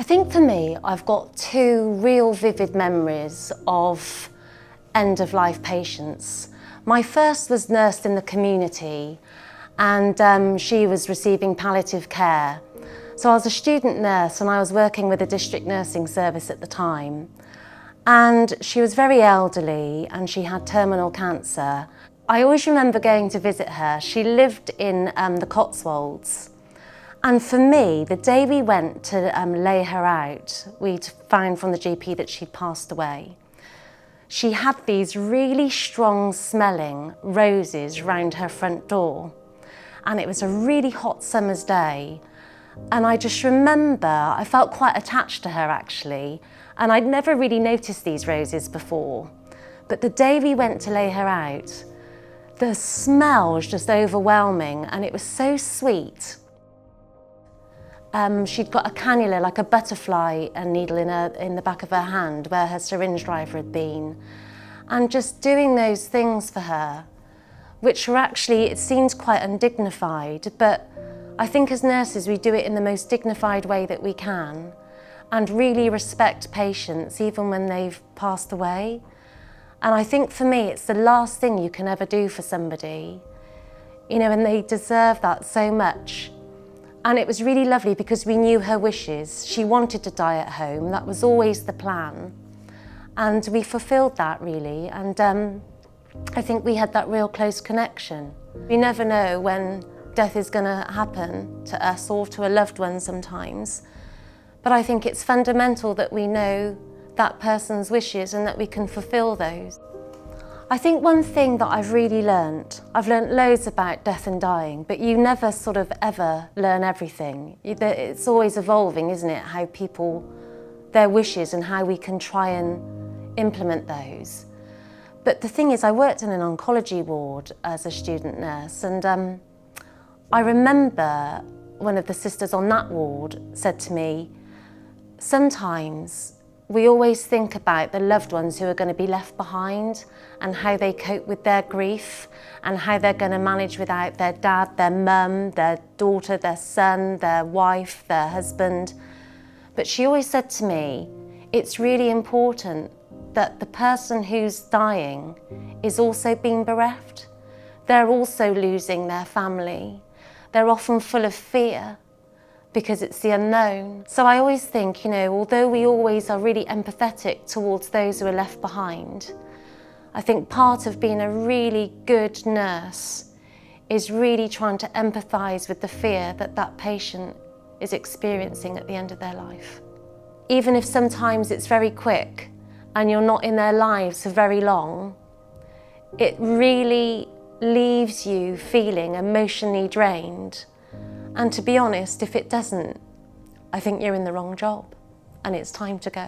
I think for me, I've got two real vivid memories of end-of-life patients. My first was nursed in the community, and she was receiving palliative care. So I was a student nurse and I was working with a district nursing service at the time. And she was very elderly and she had terminal cancer. I always remember going to visit her. She lived in the Cotswolds. And for me, the day we went to lay her out, we'd found from the GP that she'd passed away. She had these really strong smelling roses round her front door. And it was a really hot summer's day. And I just remember, I felt quite attached to her actually. And I'd never really noticed these roses before. But the day we went to lay her out, the smell was just overwhelming and it was so sweet. She'd got a cannula, like a butterfly needle in the back of her hand where her syringe driver had been. And just doing those things for her, which were actually, it seemed quite undignified, but I think as nurses we do it in the most dignified way that we can and really respect patients even when they've passed away. And I think for me it's the last thing you can ever do for somebody, you know, and they deserve that so much. And it was really lovely because we knew her wishes. She wanted to die at home, that was always the plan. And we fulfilled that really, and I think we had that real close connection. We never know when death is going to happen to us or to a loved one sometimes. But I think it's fundamental that we know that person's wishes and that we can fulfill those. I think one thing that I've really learnt, I've learnt loads about death and dying, but you never sort of ever learn everything. It's always evolving, isn't it? How people, their wishes and how we can try and implement those. But the thing is, I worked in an oncology ward as a student nurse, and I remember one of the sisters on that ward said to me, sometimes we always think about the loved ones who are going to be left behind and how they cope with their grief and how they're going to manage without their dad, their mum, their daughter, their son, their wife, their husband. But she always said to me, it's really important that the person who's dying is also being bereft. They're also losing their family. They're often full of fear because it's the unknown. So I always think, you know, although we always are really empathetic towards those who are left behind, I think part of being a really good nurse is really trying to empathise with the fear that that patient is experiencing at the end of their life. Even if sometimes it's very quick and you're not in their lives for very long, it really leaves you feeling emotionally drained. And to be honest, if it doesn't, I think you're in the wrong job and it's time to go.